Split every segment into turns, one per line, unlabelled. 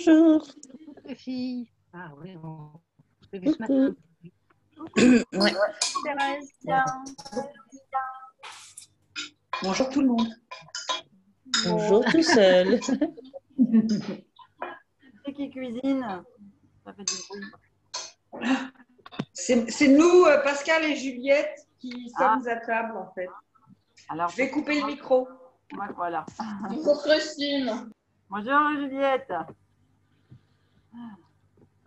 Bonjour.
Coucou les filles. Ah oui, on s'est vu ce
Coucou.
matin.
Ouais.
Thérèse, tiens.
Bonjour tout le monde.
Bonjour tout seul.
C'est qui cuisine? Ça fait du bruit.
C'est nous, Pascal et Juliette, qui sommes à table en fait.
Alors,
Je vais couper le micro.
ouais, voilà.
Bonjour Christine.
Bonjour Juliette.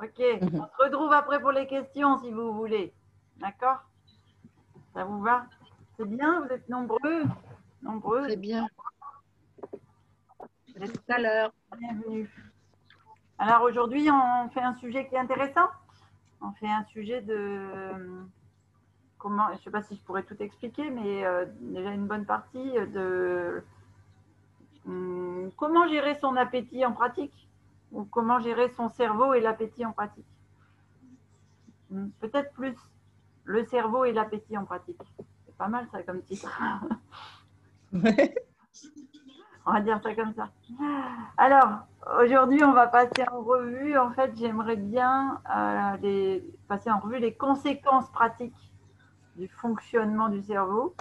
Ok, on se retrouve après pour les questions si vous voulez. D'accord? Ça vous va? C'est bien, vous êtes nombreux? Nombreux.
Très bien. À tout à l'heure.
Bienvenue. Alors aujourd'hui, on fait un sujet qui est intéressant. On fait un sujet de comment, je ne sais pas si je pourrais tout expliquer, mais déjà une bonne partie de comment gérer son appétit en pratique ou comment gérer son cerveau et l'appétit en pratique. Peut-être plus le cerveau et l'appétit en pratique. C'est pas mal ça comme titre. On va dire ça comme ça. Alors, aujourd'hui, on va passer en revue. En fait, j'aimerais bien passer en revue les conséquences pratiques du fonctionnement du cerveau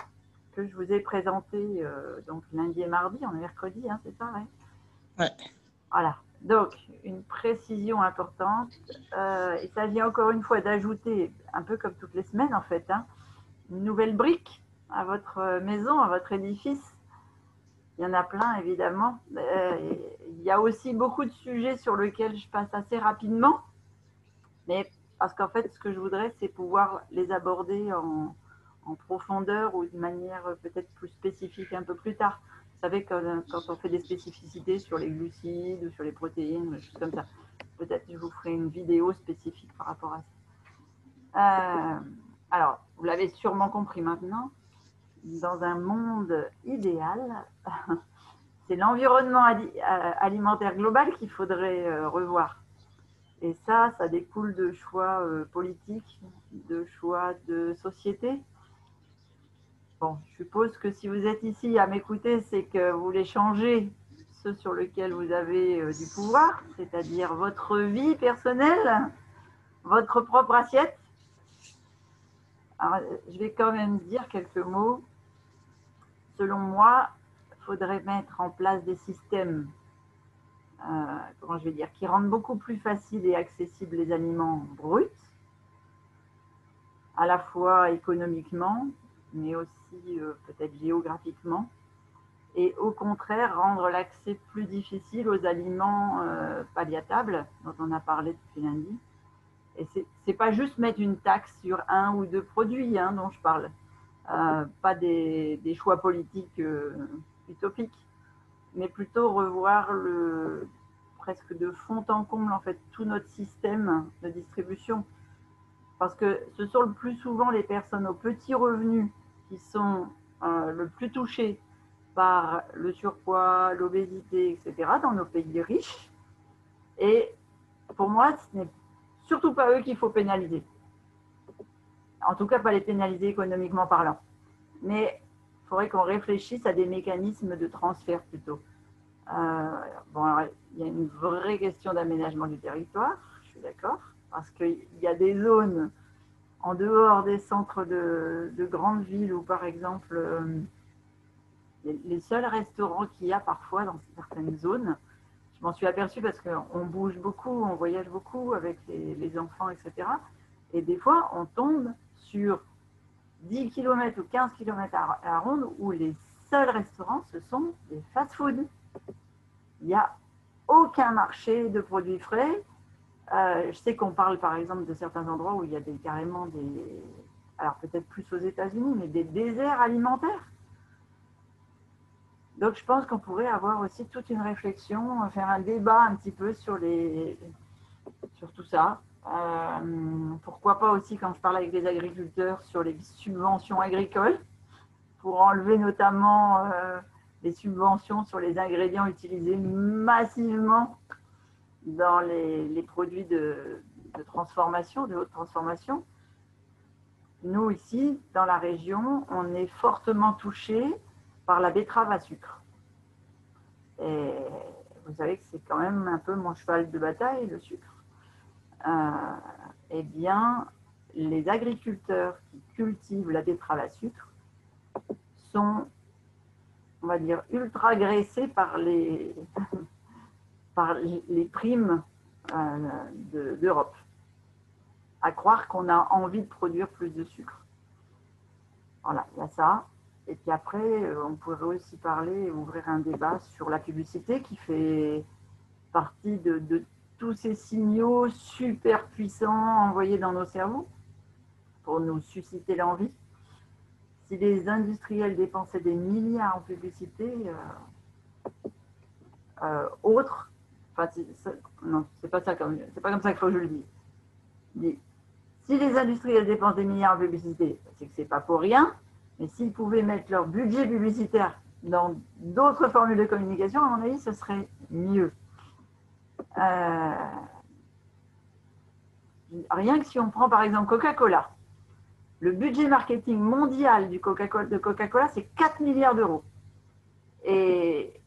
que je vous ai présenté donc lundi et mardi. On est mercredi, hein, c'est ça, ouais.
Ouais.
Voilà. Donc, une précision importante. Il s'agit encore une fois d'ajouter, un peu comme toutes les semaines en fait, hein, une nouvelle brique à votre maison, à votre édifice. Il y en a plein, évidemment. Il y a aussi beaucoup de sujets sur lesquels je passe assez rapidement. Mais parce qu'en fait, ce que je voudrais, c'est pouvoir les aborder en profondeur ou de manière peut-être plus spécifique un peu plus tard. Vous savez, quand on fait des spécificités sur les glucides ou sur les protéines, des choses comme ça, peut-être que je vous ferai une vidéo spécifique par rapport à ça. Alors, vous l'avez sûrement compris maintenant, dans un monde idéal, c'est l'environnement alimentaire global qu'il faudrait revoir. Et ça découle de choix politiques, de choix de société. Bon, je suppose que si vous êtes ici à m'écouter, c'est que vous voulez changer ce sur lequel vous avez du pouvoir, c'est-à-dire votre vie personnelle, votre propre assiette. Alors, je vais quand même dire quelques mots. Selon moi, il faudrait mettre en place des systèmes comment je vais dire, qui rendent beaucoup plus facile et accessible les aliments bruts, à la fois économiquement, mais aussi peut-être géographiquement, et au contraire rendre l'accès plus difficile aux aliments palliatables, dont on a parlé depuis lundi. Et c'est pas juste mettre une taxe sur un ou deux produits hein, dont je parle, pas des choix politiques utopiques, mais plutôt revoir presque de fond en comble en fait tout notre système de distribution, parce que ce sont le plus souvent les personnes aux petits revenus qui sont le plus touchées par le surpoids, l'obésité, etc. dans nos pays riches. Et pour moi, ce n'est surtout pas eux qu'il faut pénaliser. En tout cas, pas les pénaliser économiquement parlant. Mais il faudrait qu'on réfléchisse à des mécanismes de transfert plutôt. Bon, alors, il y a une vraie question d'aménagement du territoire, je suis d'accord, parce qu'il y a des zones en dehors des centres de grandes villes où, par exemple, les seuls restaurants qu'il y a parfois dans certaines zones, je m'en suis aperçue parce qu'on bouge beaucoup, on voyage beaucoup avec les enfants, etc. Et des fois, on tombe sur 10 km ou 15 km à la ronde où les seuls restaurants, ce sont des fast-food. Il n'y a aucun marché de produits frais. Je sais qu'on parle par exemple de certains endroits où il y a carrément des, alors peut-être plus aux États-Unis, mais des déserts alimentaires. Donc je pense qu'on pourrait avoir aussi toute une réflexion, faire un débat un petit peu sur tout ça. Pourquoi pas aussi quand je parle avec les agriculteurs sur les subventions agricoles, pour enlever notamment les subventions sur les ingrédients utilisés massivement dans les produits de transformation, de haute transformation. Nous, ici, dans la région, on est fortement touché par la betterave à sucre. Et vous savez que c'est quand même un peu mon cheval de bataille, le sucre. Eh bien, les agriculteurs qui cultivent la betterave à sucre sont, on va dire, ultra graissés par les primes d'Europe. À croire qu'on a envie de produire plus de sucre. Voilà, il y a ça. Et puis après, on pourrait aussi parler, ouvrir un débat sur la publicité qui fait partie de tous ces signaux super puissants envoyés dans nos cerveaux pour nous susciter l'envie. Si les industriels dépensaient des milliards en publicité, autres, enfin, non, c'est pas comme ça qu'il faut que je le dise. Si les industriels dépensent des milliards en publicité, c'est que c'est pas pour rien, mais s'ils pouvaient mettre leur budget publicitaire dans d'autres formules de communication, à mon avis, ce serait mieux. Rien que si on prend par exemple Coca-Cola, le budget marketing mondial de Coca-Cola, c'est 4 milliards d'euros. Et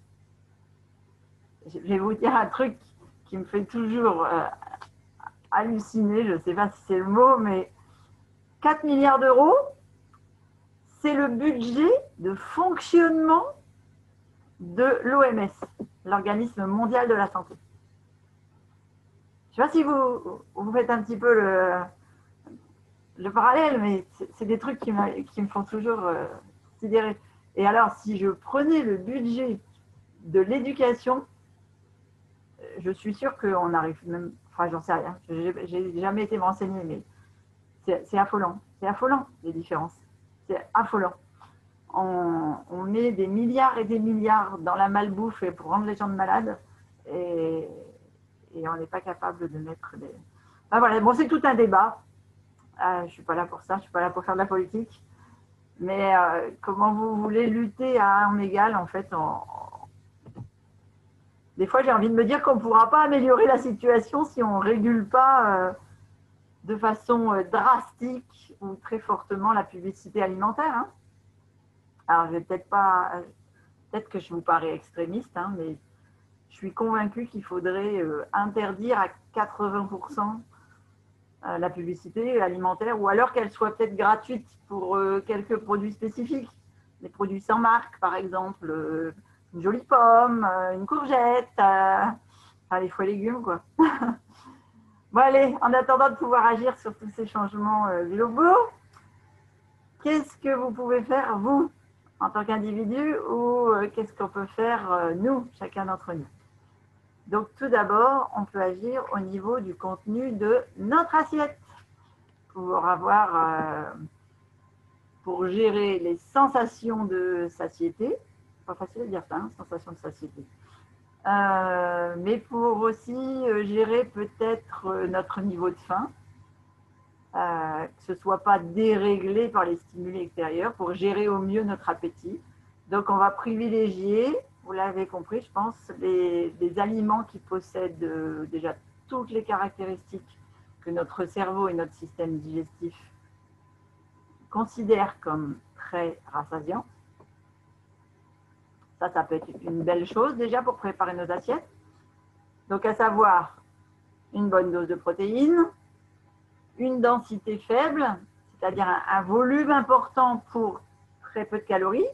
je vais vous dire un truc qui me fait toujours halluciner, je ne sais pas si c'est le mot, mais 4 milliards d'euros, c'est le budget de fonctionnement de l'OMS, l'Organisme mondial de la santé. Je ne sais pas si vous faites un petit peu le parallèle, mais c'est des trucs qui me font toujours sidérer. Et alors, si je prenais le budget de l'éducation, je suis sûre qu'on arrive même, enfin j'en sais rien, j'ai jamais été me renseigner, mais c'est affolant. C'est affolant les différences. C'est affolant. On met des milliards et des milliards dans la malbouffe pour rendre les gens malades et on n'est pas capable de mettre des… Enfin, voilà, bon, c'est tout un débat. Je ne suis pas là pour ça, je ne suis pas là pour faire de la politique. Mais comment vous voulez lutter à armes égales, en fait, des fois, j'ai envie de me dire qu'on ne pourra pas améliorer la situation si on ne régule pas de façon drastique ou très fortement la publicité alimentaire. Hein. Alors, je vais peut-être que je vous parais extrémiste, hein, mais je suis convaincue qu'il faudrait interdire à 80% la publicité alimentaire, ou alors qu'elle soit peut-être gratuite pour quelques produits spécifiques, des produits sans marque, par exemple, une jolie pomme, une courgette, enfin, les fruits et légumes, quoi. Bon, allez, en attendant de pouvoir agir sur tous ces changements globaux, qu'est-ce que vous pouvez faire, vous, en tant qu'individu, ou qu'est-ce qu'on peut faire, nous, chacun d'entre nous? Donc, tout d'abord, on peut agir au niveau du contenu de notre assiette pour gérer les sensations de satiété. Pas facile à dire ça, hein, sensation de satiété. Mais pour aussi gérer peut-être notre niveau de faim, que ce ne soit pas déréglé par les stimuli extérieurs, pour gérer au mieux notre appétit. Donc, on va privilégier, vous l'avez compris, je pense, les aliments qui possèdent déjà toutes les caractéristiques que notre cerveau et notre système digestif considèrent comme très rassasiants. Ça peut être une belle chose déjà pour préparer nos assiettes. Donc, à savoir une bonne dose de protéines, une densité faible, c'est-à-dire un volume important pour très peu de calories,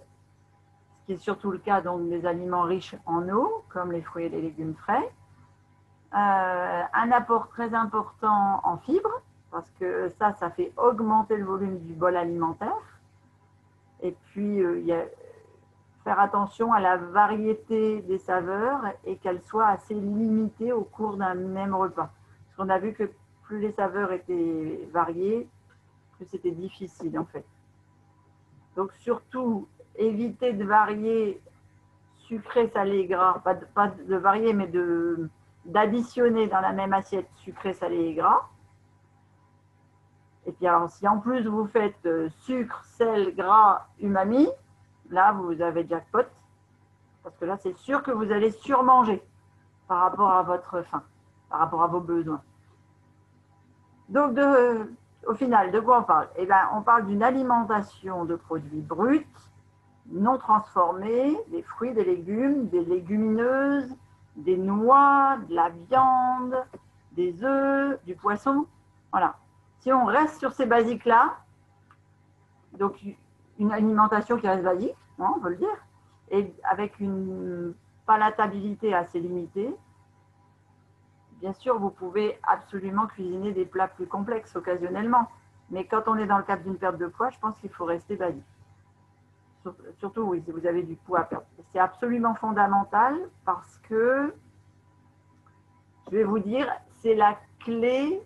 ce qui est surtout le cas donc des aliments riches en eau, comme les fruits et les légumes frais. Un apport très important en fibres, parce que ça fait augmenter le volume du bol alimentaire. Et puis, il y a faire attention à la variété des saveurs et qu'elles soient assez limitées au cours d'un même repas. Parce qu'on a vu que plus les saveurs étaient variées, plus c'était difficile en fait. Donc surtout, éviter de varier sucré, salé, gras, pas de varier, mais d'additionner dans la même assiette sucré, salé et gras. Et puis alors, si en plus vous faites sucre, sel, gras, umami, là, vous avez jackpot, parce que là, c'est sûr que vous allez surmanger par rapport à votre faim, par rapport à vos besoins. Donc, au final, de quoi on parle? Eh bien, on parle d'une alimentation de produits bruts, non transformés, des fruits, des légumes, des légumineuses, des noix, de la viande, des œufs, du poisson. Voilà. Si on reste sur ces basiques-là, donc une alimentation qui reste basique, hein, on peut le dire, et avec une palatabilité assez limitée, bien sûr, vous pouvez absolument cuisiner des plats plus complexes occasionnellement. Mais quand on est dans le cadre d'une perte de poids, je pense qu'il faut rester basique. Surtout, oui, si vous avez du poids à perdre. C'est absolument fondamental parce que, je vais vous dire, c'est la clé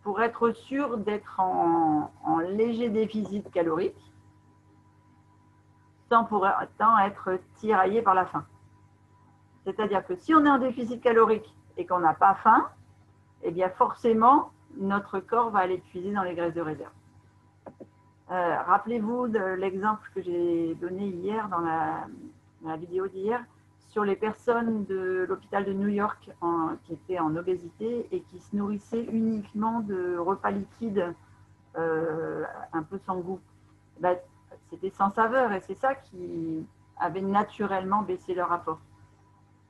pour être sûr d'être en léger déficit calorique sans pour autant être tiraillé par la faim. C'est-à-dire que si on est en déficit calorique et qu'on n'a pas faim, eh bien forcément, notre corps va aller puiser dans les graisses de réserve. Rappelez-vous de l'exemple que j'ai donné hier dans la vidéo d'hier sur les personnes de l'hôpital de New York qui étaient en obésité et qui se nourrissaient uniquement de repas liquides un peu sans goût. Ben, c'était sans saveur et c'est ça qui avait naturellement baissé leur apport.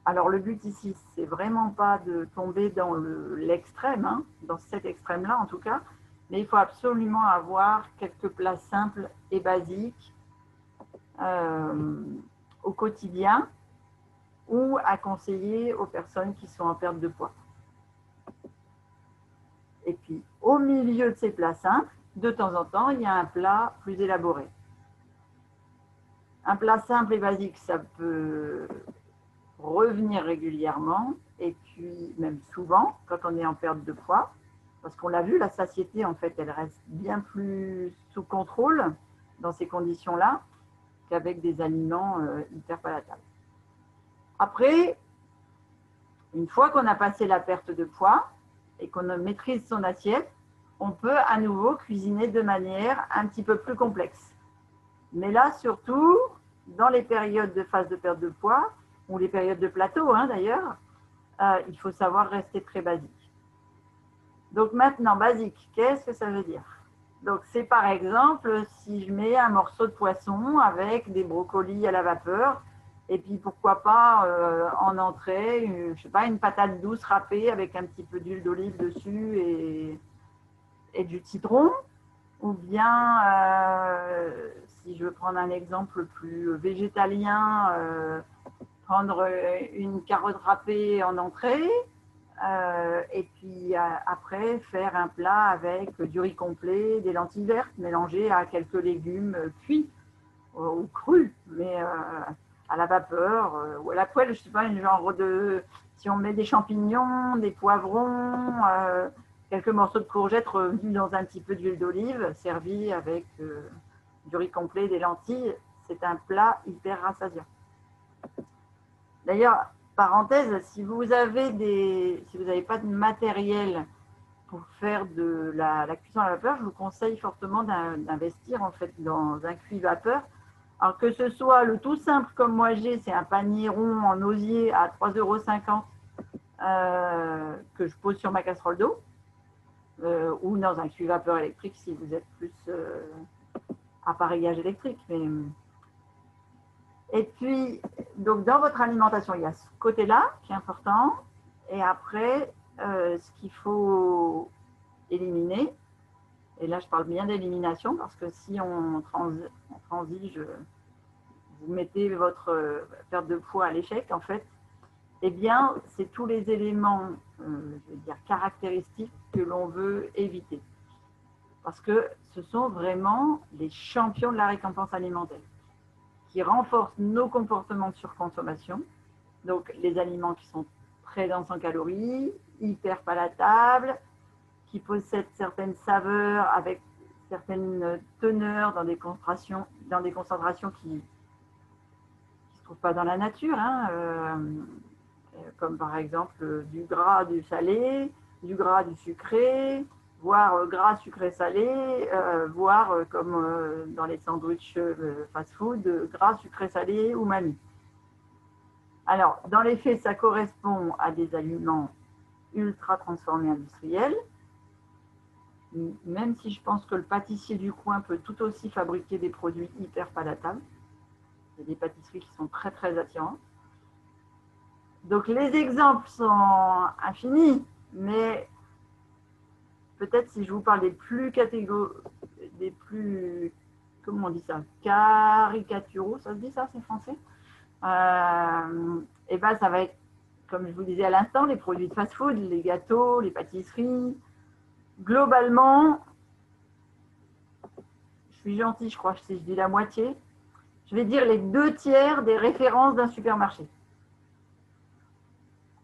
Alors le but ici, c'est vraiment pas de tomber dans l'extrême, hein, dans cet extrême-là en tout cas, mais il faut absolument avoir quelques plats simples et basiques au quotidien ou à conseiller aux personnes qui sont en perte de poids. Et puis, au milieu de ces plats simples, de temps en temps, il y a un plat plus élaboré. Un plat simple et basique, ça peut revenir régulièrement et puis même souvent quand on est en perte de poids. Parce qu'on l'a vu, la satiété, en fait, elle reste bien plus sous contrôle dans ces conditions-là qu'avec des aliments hyper palatables. Après, une fois qu'on a passé la perte de poids et qu'on maîtrise son assiette, on peut à nouveau cuisiner de manière un petit peu plus complexe. Mais là, surtout, dans les périodes de phase de perte de poids, ou les périodes de plateau hein, d'ailleurs, il faut savoir rester très basique. Donc maintenant, basique, qu'est-ce que ça veut dire? Donc c'est par exemple si je mets un morceau de poisson avec des brocolis à la vapeur et puis pourquoi pas en entrée, je sais pas, une patate douce râpée avec un petit peu d'huile d'olive dessus et du citron. Ou bien, si je veux prendre un exemple plus végétalien, prendre une carotte râpée en entrée, et puis après faire un plat avec du riz complet, des lentilles vertes mélangées à quelques légumes cuits ou crus, mais à la vapeur ou à la poêle, je ne sais pas, une genre de… Si on met des champignons, des poivrons, quelques morceaux de courgettes revus dans un petit peu d'huile d'olive, servis avec du riz complet, des lentilles, c'est un plat hyper rassasiant. D'ailleurs, parenthèse, si vous n'avez pas de matériel pour faire de la cuisson à la vapeur, je vous conseille fortement d'investir en fait dans un cuit vapeur. Alors que ce soit le tout simple comme moi j'ai, c'est un panier rond en osier à 3,50 € que je pose sur ma casserole d'eau, ou dans un cuit vapeur électrique si vous êtes plus appareillage électrique. Et puis, donc dans votre alimentation, il y a ce côté-là qui est important. Et après, ce qu'il faut éliminer, et là je parle bien d'élimination parce que si on transige, vous mettez votre perte de poids à l'échec en fait, eh bien c'est tous les éléments, je veux dire, caractéristiques que l'on veut éviter. Parce que ce sont vraiment les champions de la récompense alimentaire qui renforcent nos comportements de surconsommation. Donc, les aliments qui sont très denses en calories, hyper palatables, qui possèdent certaines saveurs avec certaines teneurs dans des concentrations qui ne se trouvent pas dans la nature, hein, comme par exemple du gras, du salé, du gras, du sucré, voire gras, sucré, salé, voire comme dans les sandwichs fast-food, gras, sucré, salé, umami. Alors, dans les faits, ça correspond à des aliments ultra transformés industriels, même si je pense que le pâtissier du coin peut tout aussi fabriquer des produits hyper palatables. Il y a des pâtisseries qui sont très, très attirantes. Donc, les exemples sont infinis, mais peut-être si je vous parle des plus comment on dit ça, caricaturaux, ça se dit ça, c'est français, et ben ça va être, comme je vous disais à l'instant, les produits de fast-food, les gâteaux, les pâtisseries. Globalement, je suis gentille, je crois, si je dis la moitié, je vais dire les 2/3 des références d'un supermarché.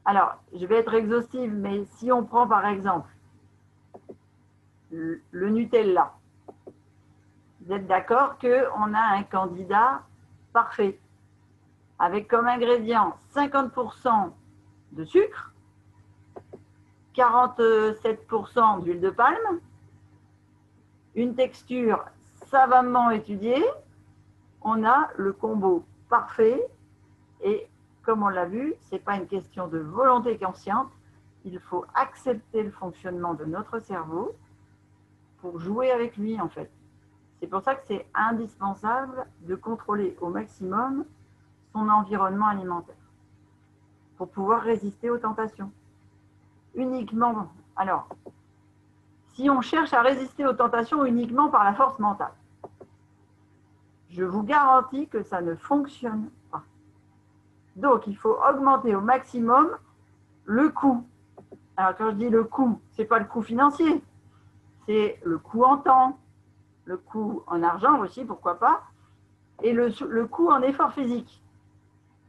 Alors, je vais être exhaustive, mais si on prend par exemple le Nutella, vous êtes d'accord qu'on a un candidat parfait, avec comme ingrédient 50% de sucre, 47% d'huile de palme, une texture savamment étudiée, on a le combo parfait et comme on l'a vu, ce n'est pas une question de volonté consciente, il faut accepter le fonctionnement de notre cerveau pour jouer avec lui en fait. C'est pour ça que c'est indispensable de contrôler au maximum son environnement alimentaire pour pouvoir résister aux tentations. Uniquement, alors, si on cherche à résister aux tentations uniquement par la force mentale, je vous garantis que ça ne fonctionne pas. Donc, il faut augmenter au maximum le coût. Alors, quand je dis le coût, ce n'est pas le coût financier, c'est le coût en temps, le coût en argent aussi, pourquoi pas, et le coût en effort physique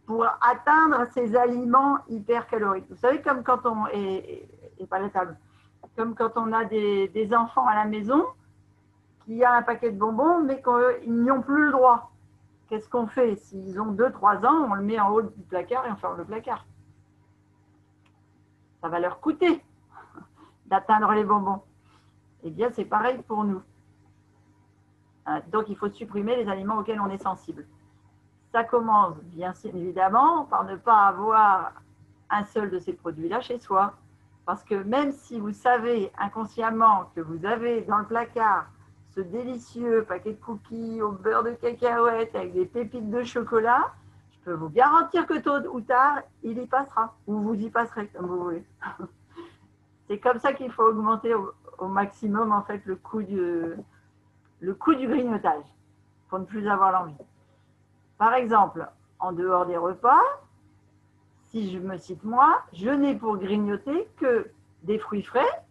pour atteindre ces aliments hypercaloriques. Vous savez, comme quand on est pas la table, comme quand on a des enfants à la maison qui a un paquet de bonbons, mais qu'ils n'y ont plus le droit. Qu'est-ce qu'on fait? S'ils ont 2-3 ans, on le met en haut du placard et on ferme le placard. Ça va leur coûter d'atteindre les bonbons. Eh bien, c'est pareil pour nous. Donc, il faut supprimer les aliments auxquels on est sensible. Ça commence bien évidemment par ne pas avoir un seul de ces produits-là chez soi. Parce que même si vous savez inconsciemment que vous avez dans le placard ce délicieux paquet de cookies au beurre de cacahuète avec des pépites de chocolat, je peux vous garantir que tôt ou tard, il y passera. Ou vous y passerez, comme vous voulez. C'est comme ça qu'il faut augmenter au maximum en fait, le coût du grignotage pour ne plus avoir l'envie. Par exemple, en dehors des repas, si je me cite moi, je n'ai pour grignoter que des fruits frais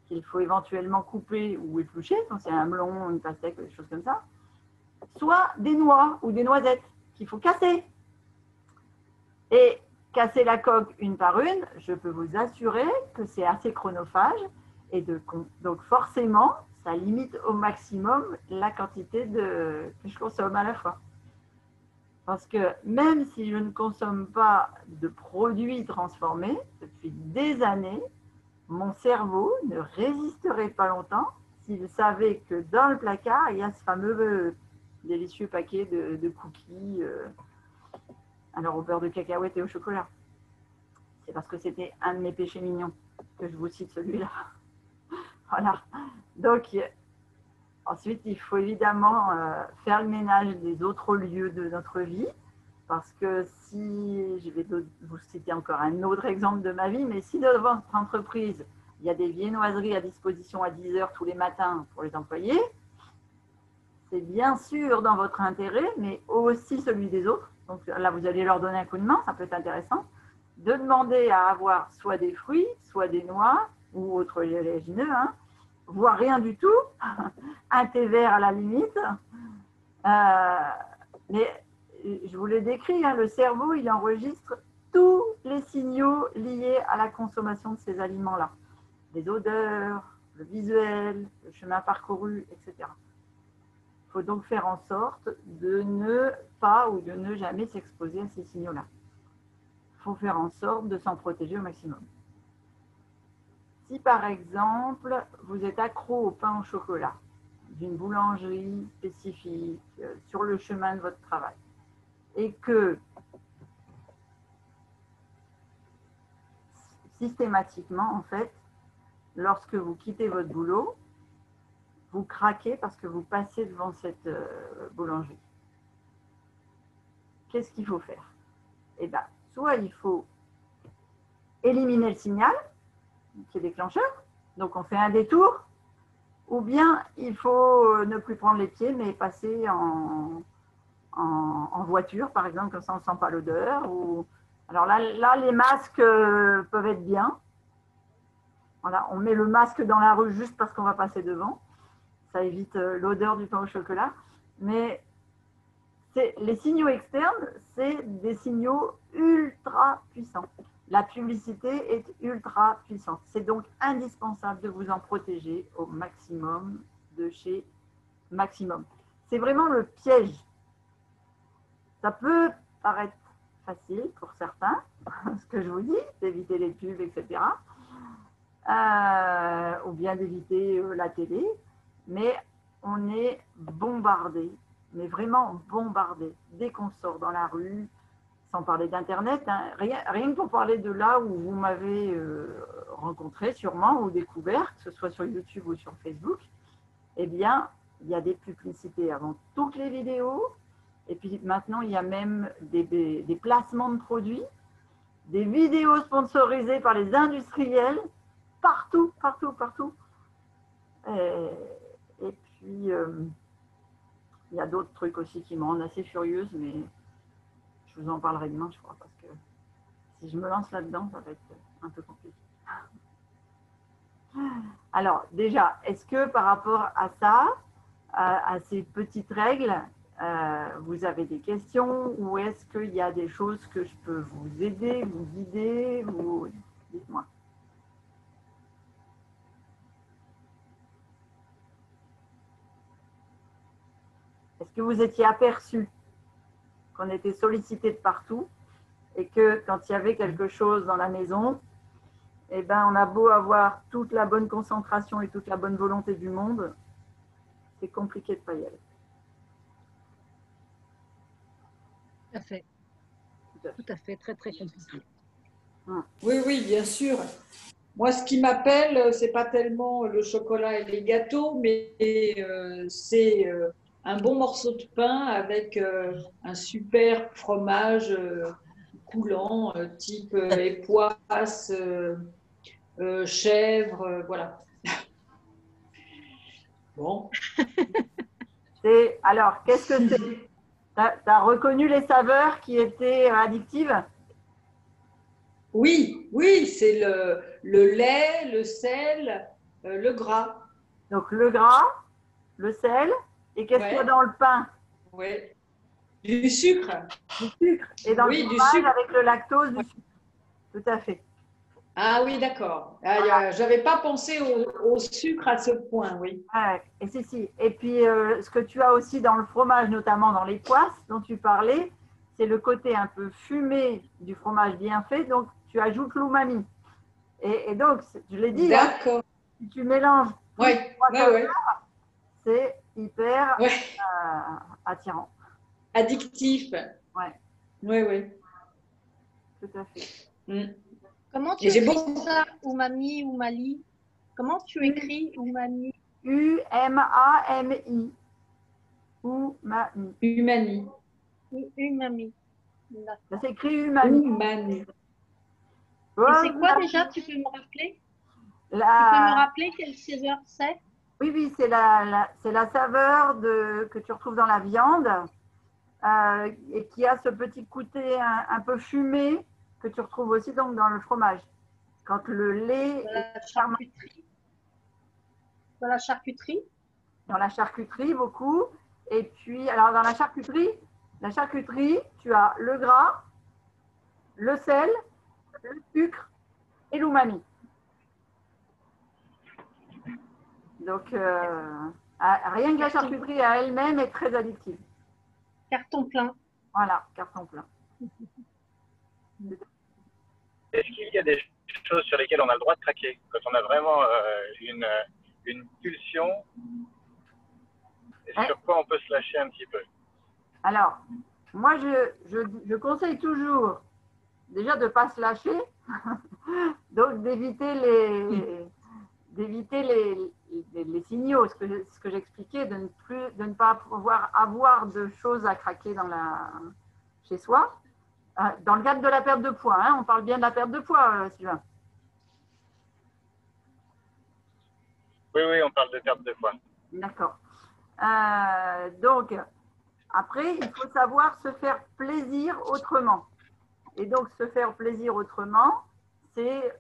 qu'il faut éventuellement couper ou éplucher, quand c'est un melon, une pastèque, des choses comme ça, soit des noix ou des noisettes qu'il faut casser. Et casser la coque une par une, je peux vous assurer que c'est assez chronophage et donc forcément, ça limite au maximum la quantité que je consomme à la fois. Parce que même si je ne consomme pas de produits transformés depuis des années, mon cerveau ne résisterait pas longtemps s'il savait que dans le placard, il y a ce fameux délicieux paquet de cookies, alors au beurre de cacahuète et au chocolat. C'est parce que c'était un de mes péchés mignons que je vous cite celui-là. Voilà. Donc, ensuite, il faut évidemment faire le ménage des autres lieux de notre vie. Parce que si, je vais vous citer encore un autre exemple de ma vie, mais si dans votre entreprise, il y a des viennoiseries à disposition à 10 heures tous les matins pour les employés, c'est bien sûr dans votre intérêt, mais aussi celui des autres. Donc là, vous allez leur donner un coup de main, ça peut être intéressant, de demander à avoir soit des fruits, soit des noix, ou autres légumineux, hein, voire rien du tout, un thé vert à la limite. Mais je vous l'ai décrit, hein, le cerveau, il enregistre tous les signaux liés à la consommation de ces aliments-là. Les odeurs, le visuel, le chemin parcouru, etc. Il faut donc faire en sorte de ne pas ou de ne jamais s'exposer à ces signaux-là. Il faut faire en sorte de s'en protéger au maximum. Si par exemple, vous êtes accro au pain au chocolat d'une boulangerie spécifique sur le chemin de votre travail et que systématiquement, en fait, lorsque vous quittez votre boulot, vous craquez parce que vous passez devant cette boulangerie. qu'est-ce qu'il faut faire? Eh bien, soit il faut éliminer le signal qui est déclencheur, donc on fait un détour, ou bien il faut ne plus prendre les pieds, mais passer en voiture, par exemple, comme ça on ne sent pas l'odeur. Alors là, les masques peuvent être bien. Voilà, on met le masque dans la rue juste parce qu'on va passer devant. Ça évite l'odeur du pain au chocolat. Mais les signaux externes, c'est des signaux ultra puissants. La publicité est ultra puissante. C'est donc indispensable de vous en protéger au maximum de chez Maximum. C'est vraiment le piège. Ça peut paraître facile pour certains, ce que je vous dis, d'éviter les pubs, etc. Ou bien d'éviter la télé. Mais on est bombardé, mais vraiment bombardé. Dès qu'on sort dans la rue, sans parler d'Internet, hein, rien que pour parler de là où vous m'avez rencontré sûrement ou découvert, que ce soit sur YouTube ou sur Facebook, eh bien, il y a des publicités avant toutes les vidéos. Et puis maintenant, il y a même des placements de produits, des vidéos sponsorisées par les industriels, partout, partout, partout. Et puis, il y a d'autres trucs aussi qui me rendent assez furieuse, mais je vous en parlerai demain, je crois, parce que si je me lance là-dedans, ça va être un peu compliqué. Alors, déjà, est-ce que par rapport à ça, à ces petites règles, vous avez des questions ou est-ce qu'il y a des choses que je peux vous aider, vous guider, dites-moi. Est-ce que vous étiez aperçu qu'on était sollicité de partout et que quand il y avait quelque chose dans la maison, eh ben, on a beau avoir toute la bonne concentration et toute la bonne volonté du monde, c'est compliqué de ne pas y aller.
Tout à fait. Tout à fait, très, très compliqué.
Oui, oui, bien sûr. Moi, ce qui m'appelle, c'est pas tellement le chocolat et les gâteaux, mais c'est un bon morceau de pain avec un super fromage coulant, type époisse, chèvre, voilà. Bon.
Alors, qu'est-ce que c'est? Tu as reconnu les saveurs qui étaient addictives?
Oui, oui, c'est le lait, le sel, le gras.
Donc, le gras, le sel, et qu'est-ce qu'il y a dans le pain?
Oui, du sucre.
Du sucre. Et dans le fromage, avec le lactose, du sucre. Tout à fait.
Ah oui, d'accord. Ah, je n'avais pas pensé au sucre à ce point, oui.
Et si. Et puis, ce que tu as aussi dans le fromage, notamment dans les poisses dont tu parlais, c'est le côté un peu fumé du fromage bien fait. Donc, tu ajoutes l'umami. Et donc, je l'ai dit, hein, si tu mélanges, c'est hyper attirant.
Addictif. Oui.
Tout à fait.
Comment tu écris ça, umami, umali? Comment tu écris umami?
U-M-A-M-I. Umami.
Umami.
Umami.
Ça s'écrit umami.
Umami.
Et c'est quoi déjà? Tu peux me rappeler? Tu peux me rappeler quelle saveur c'est?
Oui, c'est la saveur que tu retrouves dans la viande et qui a ce petit côté un peu fumé que tu retrouves aussi donc dans le fromage. Quand le lait est
charcuterie. Dans la charcuterie?
Dans la charcuterie, beaucoup. Et puis, alors dans la charcuterie, tu as le gras, le sel, le sucre et l'umami. Donc, rien que la charcuterie à elle-même est très addictive.
Carton plein.
Voilà, carton plein.
Est-ce qu'il y a des choses sur lesquelles on a le droit de craquer quand on a vraiment une pulsion et sur quoi on peut se lâcher un petit peu?
Alors, moi, je conseille toujours déjà de ne pas se lâcher, donc d'éviter les signaux, ce que j'expliquais, de ne pas pouvoir avoir de choses à craquer chez soi. Dans le cadre de la perte de poids, hein, on parle bien de la perte de poids, Sylvain.
Oui, oui, on parle de perte de poids.
D'accord. Donc, après, il faut savoir se faire plaisir autrement. Et donc, se faire plaisir autrement, c'est,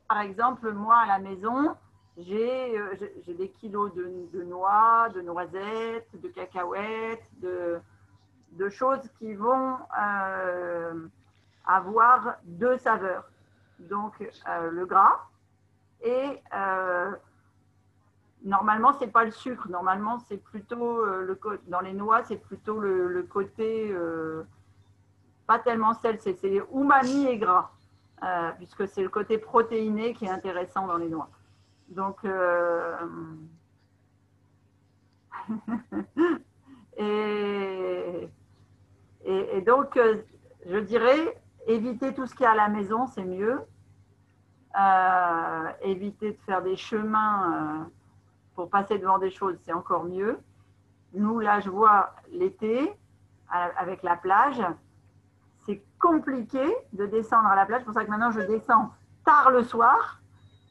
par exemple, moi, à la maison, j'ai des kilos de noix, de noisettes, de cacahuètes, de choses qui vont avoir deux saveurs. Donc, le gras et normalement, ce n'est pas le sucre. Normalement, c'est plutôt dans les noix, c'est plutôt le côté pas tellement sel, c'est umami et gras, puisque c'est le côté protéiné qui est intéressant dans les noix. Donc, et donc, je dirais, éviter tout ce qu'il y a à la maison, c'est mieux. Éviter de faire des chemins pour passer devant des choses, c'est encore mieux. Nous, là, je vois l'été, avec la plage, c'est compliqué de descendre à la plage. C'est pour ça que maintenant, je descends tard le soir,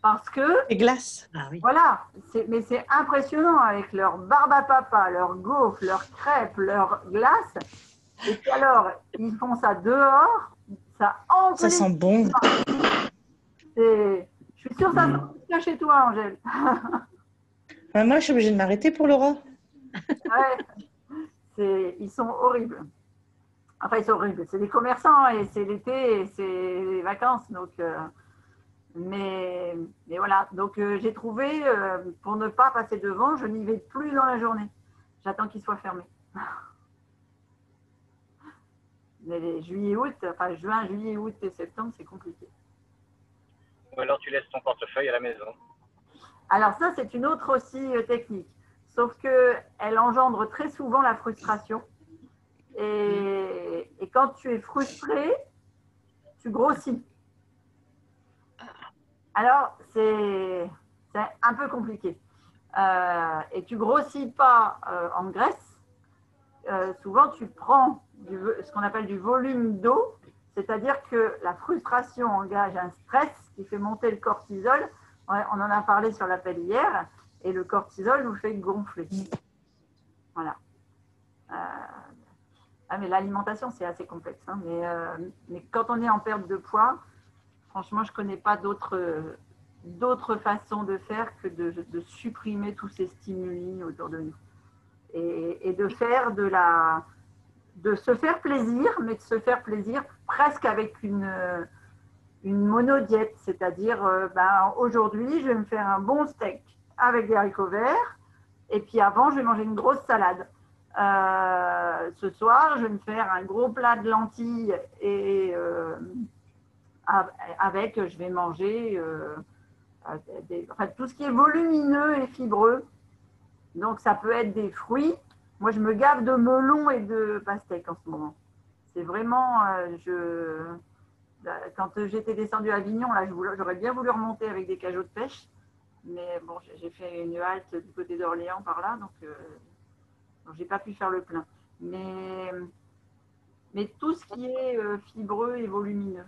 parce que…
Les glaces.
Ah oui.
Voilà, mais c'est impressionnant avec leur barbe à papa, leurs gaufres, leurs crêpes, leurs glaces. Et puis alors, ils font ça dehors, ça enfle.
Ça sent bon.
Je suis sûre que ça sent bien chez toi, Angèle.
Moi, je suis obligée de m'arrêter pour Laura.
Ouais, ils sont horribles. Enfin, ils sont horribles. C'est des commerçants et c'est l'été et c'est les vacances. Donc, mais voilà. Donc, j'ai trouvé, pour ne pas passer devant, je n'y vais plus dans la journée. J'attends qu'ils soient fermés. Mais les juillet, août, enfin juin, juillet, août et septembre, c'est compliqué.
Ou alors tu laisses ton portefeuille à la maison.
Alors ça, c'est une autre aussi technique. Sauf qu'elle engendre très souvent la frustration. Et quand tu es frustré, tu grossis. Alors, c'est un peu compliqué. Et tu grossis pas en graisse. Souvent, tu prends ce qu'on appelle du volume d'eau, c'est-à-dire que la frustration engage un stress qui fait monter le cortisol. On en a parlé sur l'appel hier, et le cortisol nous fait gonfler. Voilà. Mais l'alimentation, c'est assez complexe. Hein, mais quand on est en perte de poids, franchement, je ne connais pas d'autres façons de faire que de supprimer tous ces stimuli autour de nous. Et de faire de se faire plaisir, mais de se faire plaisir presque avec une monodiète, c'est-à-dire aujourd'hui je vais me faire un bon steak avec des haricots verts et puis avant je vais manger une grosse salade. Ce soir je vais me faire un gros plat de lentilles et avec je vais manger tout ce qui est volumineux et fibreux. Donc ça peut être des fruits. Moi je me gave de melons et de pastèques en ce moment. C'est vraiment quand j'étais descendue à Avignon, là, j'aurais bien voulu remonter avec des cajots de pêche. Mais bon, j'ai fait une halte du côté d'Orléans par là, donc je n'ai pas pu faire le plein. Mais tout ce qui est fibreux et volumineux,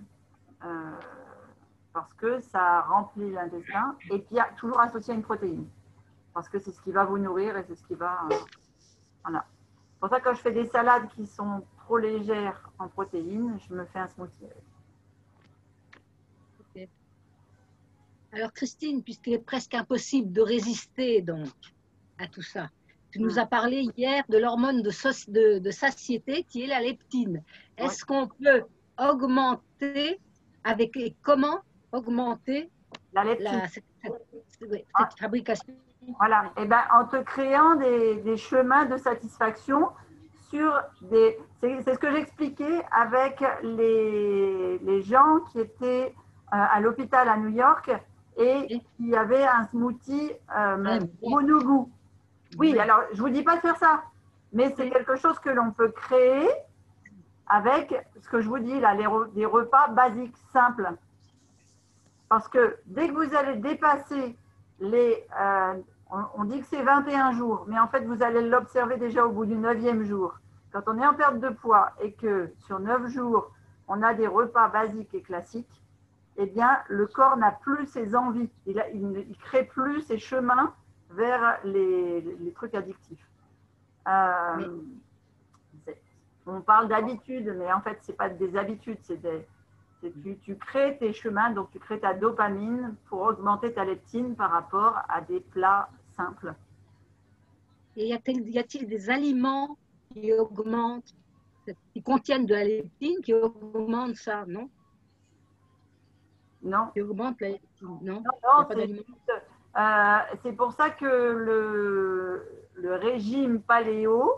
parce que ça remplit l'intestin, et puis toujours associé à une protéine, parce que c'est ce qui va vous nourrir et c'est ce qui va… voilà. C'est pour ça que quand je fais des salades qui sont trop légères en protéines, je me fais un smoothie.
Alors Christine, puisqu'il est presque impossible de résister donc à tout ça, tu nous as parlé hier de l'hormone de satiété qui est la leptine. Est-ce qu'on peut augmenter comment augmenter
la leptine,
cette fabrication?
Voilà, et en te créant des chemins de satisfaction sur des… C'est ce que j'expliquais avec les gens qui étaient à l'hôpital à New York et qui avaient un smoothie monogoût. Oui, alors je ne vous dis pas de faire ça, mais c'est quelque chose que l'on peut créer avec ce que je vous dis là, des repas basiques, simples. Parce que dès que vous allez dépasser on dit que c'est 21 jours, mais en fait, vous allez l'observer déjà au bout du 9e jour. quand on est en perte de poids et que sur 9 jours, on a des repas basiques et classiques, eh bien, le corps n'a plus ses envies. Il ne crée plus ses chemins vers les trucs addictifs. On parle d'habitude, mais en fait, ce n'est pas des habitudes, tu crées tes chemins, donc tu crées ta dopamine pour augmenter ta leptine par rapport à des plats simples.
Et y a-t-il des aliments qui augmentent, qui contiennent de la leptine, qui augmentent ça, non?
Non.
Qui augmentent la leptine, non?
C'est pour ça que le régime paléo,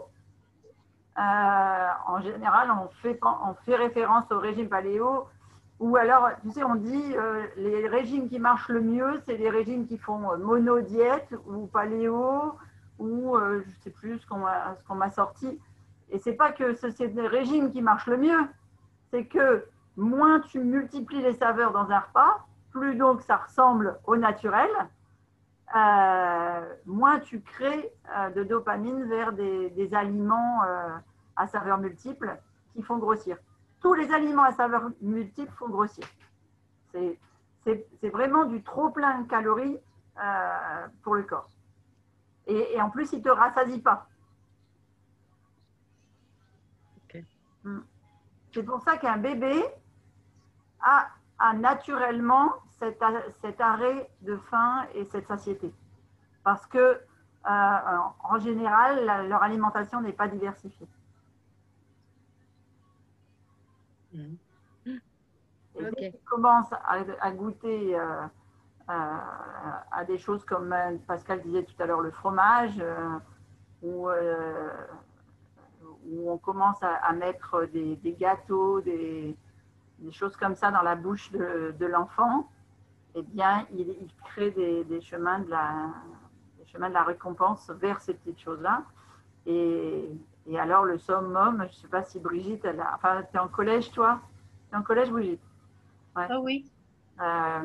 en général, on fait référence au régime paléo, ou alors, tu sais, on dit les régimes qui marchent le mieux, c'est les régimes qui font monodiète ou paléo, ou je ne sais plus ce qu'on m'a sorti. Et c'est pas que c'est des régimes qui marchent le mieux, c'est que moins tu multiplies les saveurs dans un repas, plus donc ça ressemble au naturel, moins tu crées de dopamine vers des aliments à saveurs multiples qui font grossir. Tous les aliments à saveurs multiples font grossir. C'est vraiment du trop plein de calories pour le corps. Et en plus, il ne te rassasie pas.
Okay.
C'est pour ça qu'un bébé a naturellement cet arrêt de faim et cette satiété. Parce que, en général, leur alimentation n'est pas diversifiée. Et dès qu'ils commencent à goûter à des choses comme Pascal disait tout à l'heure, le fromage, où on commence à mettre des gâteaux, des choses comme ça dans la bouche de l'enfant, eh bien, il crée des chemins de la récompense vers ces petites choses-là. Et alors, le summum, je ne sais pas si Brigitte, tu es en collège, toi? Tu es en collège, Brigitte?
Ouais. Ah oui.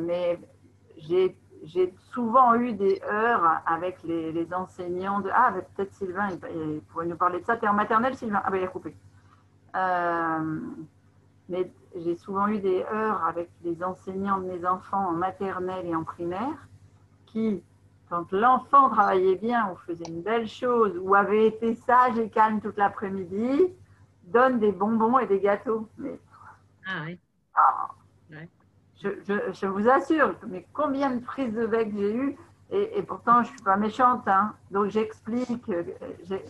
Mais j'ai souvent eu des heures avec les enseignants de… Ah, peut-être Sylvain, il pourrait nous parler de ça. Tu es en maternelle, Sylvain? Ah, ben il a coupé. Mais j'ai souvent eu des heures avec les enseignants de mes enfants en maternelle et en primaire qui, quand l'enfant travaillait bien ou faisait une belle chose ou avait été sage et calme toute l'après-midi, donnent des bonbons et des gâteaux. Mais,
Ouais.
Je vous assure, mais combien de prises de bec j'ai eues et pourtant je ne suis pas méchante, hein, donc j'explique,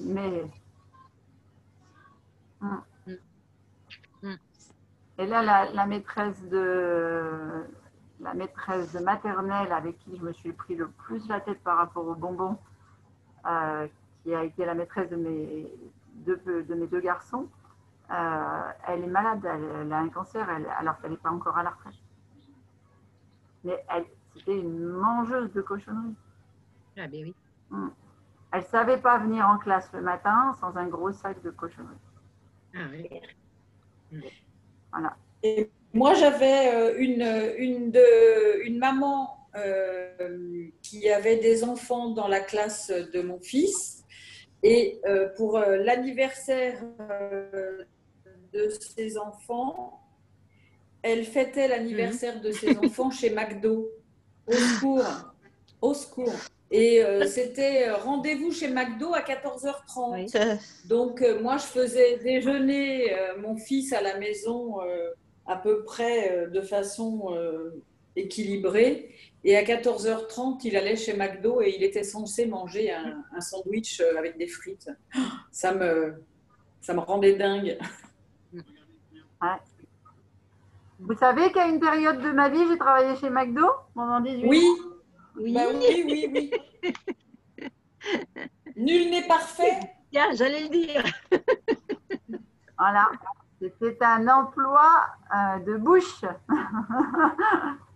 mais… Et là, la maîtresse de maternelle avec qui je me suis pris le plus la tête par rapport aux bonbons, qui a été la maîtresse de mes deux garçons, elle est malade, elle a un cancer alors qu'elle n'est pas encore à la retraite. Mais c'était une mangeuse de cochonneries.
Ah ben oui.
Elle ne savait pas venir en classe le matin sans un gros sac de cochonneries.
Ah oui.
Voilà.
Et moi, j'avais une maman qui avait des enfants dans la classe de mon fils. Et pour l'anniversaire de ses enfants, elle fêtait l'anniversaire de ses enfants chez McDo. Au secours, au secours. Et c'était rendez-vous chez McDo à 14h30.
Oui.
Donc, moi, je faisais déjeuner mon fils à la maison à peu près de façon équilibrée. Et à 14h30, il allait chez McDo et il était censé manger un sandwich avec des frites. Ça me rendait dingue.
Ouais. Vous savez qu'à une période de ma vie, j'ai travaillé chez McDo pendant 18
Oui.
ans.
Oui.
Bah oui. Nul n'est parfait.
Tiens, j'allais le dire.
Voilà. C'était un emploi de bouche.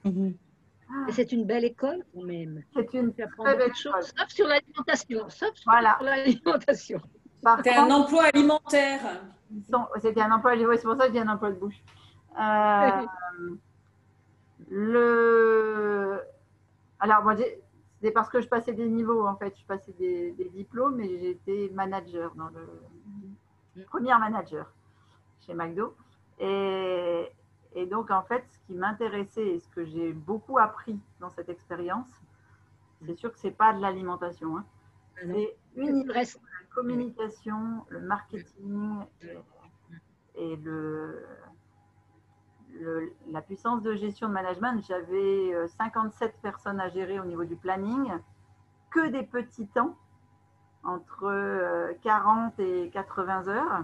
Et c'est une belle école quand même.
C'est une
Tu apprends
très
beaucoup
belle
de choses,
école.
sauf sur l'alimentation.
Voilà.
C'était un emploi alimentaire.
C'était un emploi, c'est pour ça que j'ai un emploi de bouche. Alors, moi, c'est parce que je passais des niveaux, en fait. Je passais des diplômes et j'étais manager première manager chez McDo. Et donc, en fait, ce qui m'intéressait et ce que j'ai beaucoup appris dans cette expérience, c'est sûr que ce n'est pas de l'alimentation. Hein. C'est uniquement la communication, le marketing et la puissance de gestion de management. J'avais 57 personnes à gérer au niveau du planning, que des petits temps, entre 40 et 80 heures,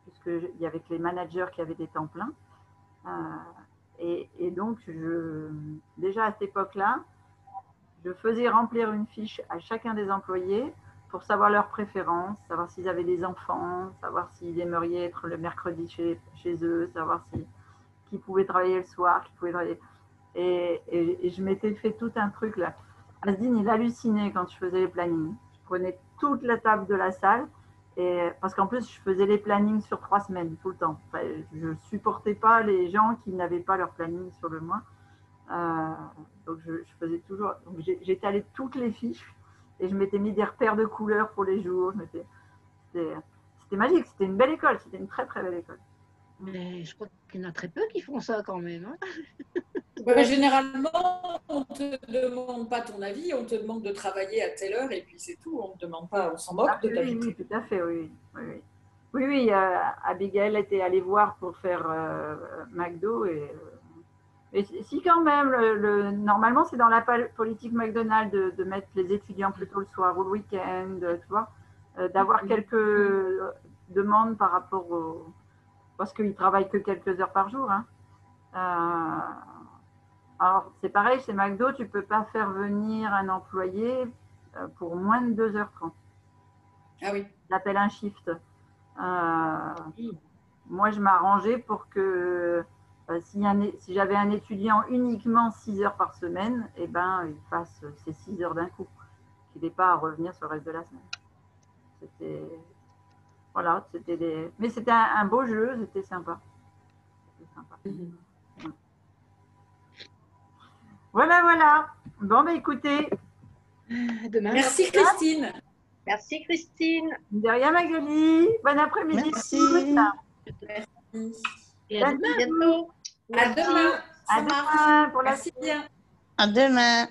puisqu'il y avait que les managers qui avaient des temps pleins. Et donc, déjà à cette époque-là, je faisais remplir une fiche à chacun des employés pour savoir leurs préférences, savoir s'ils avaient des enfants, savoir s'ils aimeraient être le mercredi chez eux, savoir qui pouvaient travailler le soir, qui pouvaient travailler. Et je m'étais fait tout un truc là. Asdine, il hallucinait quand je faisais les plannings. Je prenais toute la table de la salle, parce qu'en plus, je faisais les plannings sur 3 semaines, tout le temps. Enfin, je ne supportais pas les gens qui n'avaient pas leur planning sur le mois. Donc, je faisais toujours. J'étalais toutes les fiches et je m'étais mis des repères de couleurs pour les jours. C'était magique, c'était une belle école, c'était une très très belle école.
Mais je crois qu'il y en a très peu qui font ça quand même. Hein.
Ouais, généralement, on ne te demande pas ton avis, on te demande de travailler à telle heure et puis c'est tout. On ne demande pas, on s'en moque de ta vie.
Oui, tout à fait, oui. Abigail était allée voir pour faire McDo et si quand même, normalement c'est dans la politique McDonald's de mettre les étudiants plutôt le soir ou le week-end, tu vois, d'avoir quelques demandes par rapport parce qu'ils ne travaillent que quelques heures par jour. Hein. Alors c'est pareil, chez McDo, tu ne peux pas faire venir un employé pour moins de 2h30.
Ah oui.
J'appelle un shift. Moi, je m'arrangeais pour que si j'avais un étudiant uniquement 6 heures par semaine, eh ben, il fasse ces 6 heures d'un coup, qu'il n'ait pas à revenir sur le reste de la semaine. Mais c'était un beau jeu, c'était sympa. Voilà. Bon, écoutez.
Demain.
Merci Christine.
Merci Christine.
De rien Magali. Bon après-midi.
Merci.
Merci.
Et à
bientôt.
À demain.
À demain pour la
Merci bien.
À demain.